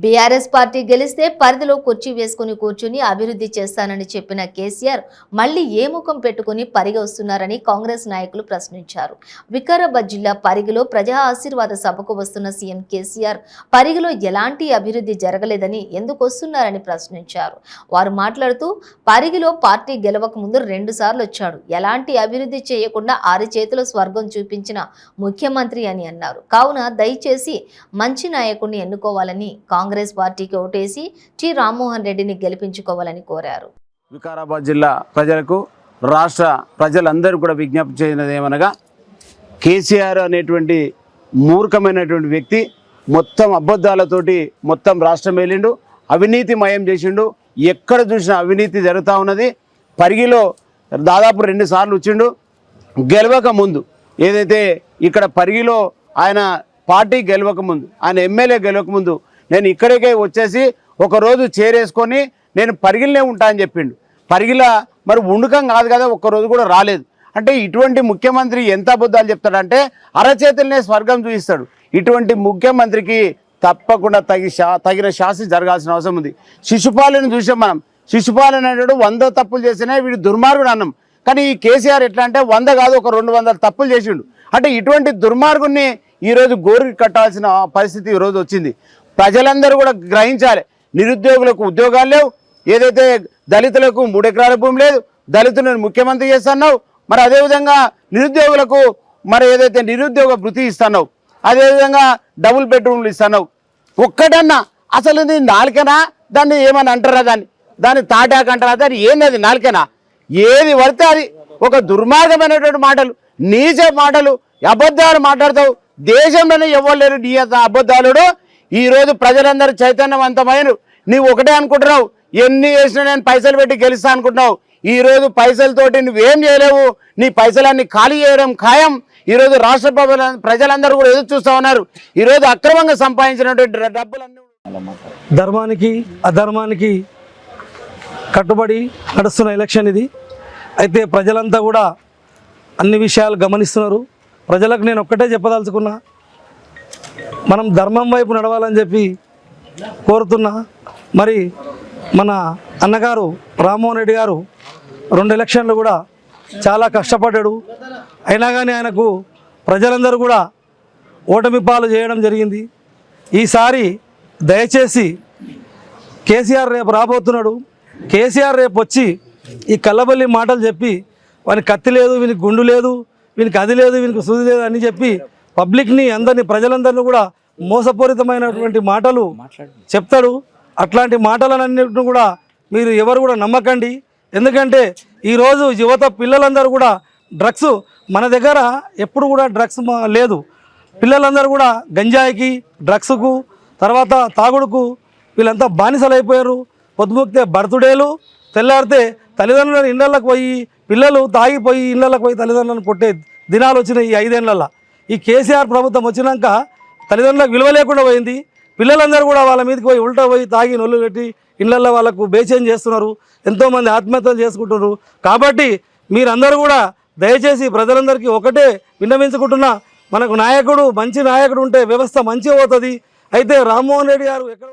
BRS party గెలిస్తే పరిధిలో కుర్చీ వేసుకుని కూర్చుని అభివృద్ధి చేస్తానని చెప్పిన కేసీఆర్ మళ్లీ ఏ ముఖం పెట్టుకుని పరిగి వస్తున్నారని కాంగ్రెస్ నాయకులు ప్రశ్నించారు. వికారాబాద్ జిల్లా పరిగిలో ప్రజా ఆశీర్వాద సభకు వస్తున్న సీఎం కేసీఆర్ పరిగిలో ఎలాంటి అభివృద్ధి జరగలేదని ఎందుకు వస్తున్నారని ప్రశ్నించారు. వారు మాట్లాడుతూ పరిగిలో పార్టీ గెలవక ముందు 2 సార్లు వచ్చాడు, ఎలాంటి అభివృద్ధి చేయకుండా 6 చేతుల స్వర్గం చూపించిన ముఖ్యమంత్రి అని అన్నారు. కావున దయచేసి మంచి నాయకుడిని ఎన్నుకోవాలని కాంగ్రెస్ పార్టీకి ఓటేసి టి రామ్మోహన్ రెడ్డిని గెలిపించుకోవాలని కోరారు. వికారాబాద్ జిల్లా ప్రజలకు రాష్ట్ర ప్రజలందరూ కూడా విజ్ఞప్తి చేయనది ఏమనగా, కేసీఆర్ అనేటువంటి మూర్ఖమైనటువంటి వ్యక్తి మొత్తం అబద్ధాలతోటి మొత్తం రాష్ట్రం వెళ్ళిండు, అవినీతిమయం చేసిండు. ఎక్కడ చూసినా అవినీతి జరుగుతూ ఉన్నది. పరిగిలో దాదాపు 2 సార్లు వచ్చిండు. గెలవక ముందు ఏదైతే ఇక్కడ పరిగిలో ఆయన పార్టీ గెలవక ముందు, ఆయన ఎమ్మెల్యే గెలవక ముందు నేను ఇక్కడికే వచ్చేసి ఒకరోజు చేరేసుకొని నేను పరిగిలనే ఉంటా అని చెప్పిండు. పరిగిల మరి ఉండుకం కాదు కదా, ఒక్కరోజు కూడా రాలేదు. అంటే ఇటువంటి ముఖ్యమంత్రి ఎంత అబద్ధాలు చెప్తాడంటే అరచేతులనే స్వర్గం చూపిస్తాడు. ఇటువంటి ముఖ్యమంత్రికి తప్పకుండా తగిన శాస్తి జరగాల్సిన అవసరం ఉంది. శిశుపాలను చూసాం మనం. శిశుపాలన అనేవాడు 100 తప్పులు చేసినా వీడు దుర్మార్గుడు అన్నాం. కానీ ఈ కేసీఆర్ ఎట్లా అంటే 100 కాదు, ఒక 200 తప్పులు చేసిండు. అంటే ఇటువంటి దుర్మార్గుడిని ఈరోజు గోరికి కట్టాల్సిన పరిస్థితి ఈరోజు వచ్చింది. ప్రజలందరూ కూడా గ్రహించాలి. నిరుద్యోగులకు ఉద్యోగాలు లేవు, ఏదైతే దళితులకు 3 ఎకరాల భూమి లేదు, దళితులను ముఖ్యమంత్రి చేస్తున్నావు. మరి అదేవిధంగా నిరుద్యోగులకు మరి ఏదైతే నిరుద్యోగ భృతి ఇస్తున్నావు, అదేవిధంగా డబుల్ బెడ్రూమ్లు ఇస్తున్నావు. ఒక్కటన్నా అసలు నీ నాలుకనా? దాన్ని ఏమని అంటారా? దాన్ని తాటాక అంటారా? దాన్ని ఏంది నాలుకనా? ఏది పడితే అది ఒక దుర్మార్గమైనటువంటి మాటలు, నీచ మాటలు, అబద్ధాలు మాట్లాడతావు. దేశంలోనే ఎవరు లేరు నీ అబద్ధాలుడు. ఈరోజు ప్రజలందరూ చైతన్యవంతమైన నీవు ఒకటే అనుకుంటున్నావు, ఎన్ని చేసినా నేను పైసలు పెట్టి గెలుస్తా అనుకుంటున్నావు. ఈరోజు పైసలతోటి నువ్వేం చేయలేవు. నీ పైసలన్నీ ఖాళీ చేయడం ఖాయం. ఈరోజు రాష్ట్ర ప్రజలందరూ కూడా ఎదురు చూస్తూ ఉన్నారు. ఈరోజు అక్రమంగా సంపాదించినటువంటి డబ్బులన్నీ ధర్మానికి అధర్మానికి కట్టుబడి నడుస్తున్న ఎలక్షన్ ఇది. అయితే ప్రజలంతా కూడా అన్ని విషయాలు గమనిస్తున్నారు. ప్రజలకు నేను ఒక్కటే చెప్పదలుచుకున్నా, మనం ధర్మం వైపు నడవాలని చెప్పి కోరుతున్నా. మరి మన అన్నగారు రామ్మోహన్ రెడ్డి గారు 2 ఎలక్షన్లు కూడా చాలా కష్టపడ్డాడు. అయినా కానీ ఆయనకు ప్రజలందరూ కూడా ఓటమి పాలు చేయడం జరిగింది. ఈసారి దయచేసి కేసీఆర్ రేపు రాబోతున్నాడు. కేసీఆర్ రేపు వచ్చి ఈ కల్లబల్లి మాటలు చెప్పి వానికి కత్తి లేదు, వీనికి గుండు లేదు, వీనికి అది లేదు, వీనికి సూది లేదు అని చెప్పి పబ్లిక్ని అందరినీ ప్రజలందరినీ కూడా మోసపూరితమైనటువంటి మాటలు చెప్తాడు. అట్లాంటి మాటలన్నింటిని కూడా మీరు ఎవరు కూడా నమ్మకండి. ఎందుకంటే ఈరోజు యువత పిల్లలందరూ కూడా డ్రగ్స్, మన దగ్గర ఎప్పుడు కూడా డ్రగ్స్ లేదు. పిల్లలందరూ కూడా గంజాయికి, డ్రగ్స్కు, తర్వాత తాగుడుకు వీళ్ళంతా బానిసలు అయిపోయారు. పొద్దుముక్తే బర్త్డేలు, తెల్లారితే తల్లిదండ్రులను ఇళ్ళకి పోయి పిల్లలు తాగిపోయి ఇళ్ళకి పోయి తల్లిదండ్రులను కొట్టే దినాలు వచ్చినాయి ఈ 5 ఏళ్లలో. ఈ కేసీఆర్ ప్రభుత్వం వచ్చినాక తల్లిదండ్రులకు విలువ లేకుండా పోయింది. పిల్లలందరూ కూడా వాళ్ళ మీదకి పోయి ఉల్టా పోయి తాగి నొల్లు పెట్టి ఇళ్ళల్లో వాళ్ళకు బేచేంజ్ చేస్తున్నారు. ఎంతోమంది ఆత్మహత్యలు చేసుకుంటున్నారు. కాబట్టి మీరందరూ కూడా దయచేసి ప్రజలందరికీ ఒకటే విన్నవించుకుంటున్నా, మనకు నాయకుడు మంచి నాయకుడు ఉంటే వ్యవస్థ మంచిగా పోతుంది. అయితే రామ్మోహన్ రెడ్డి గారు ఎక్కడ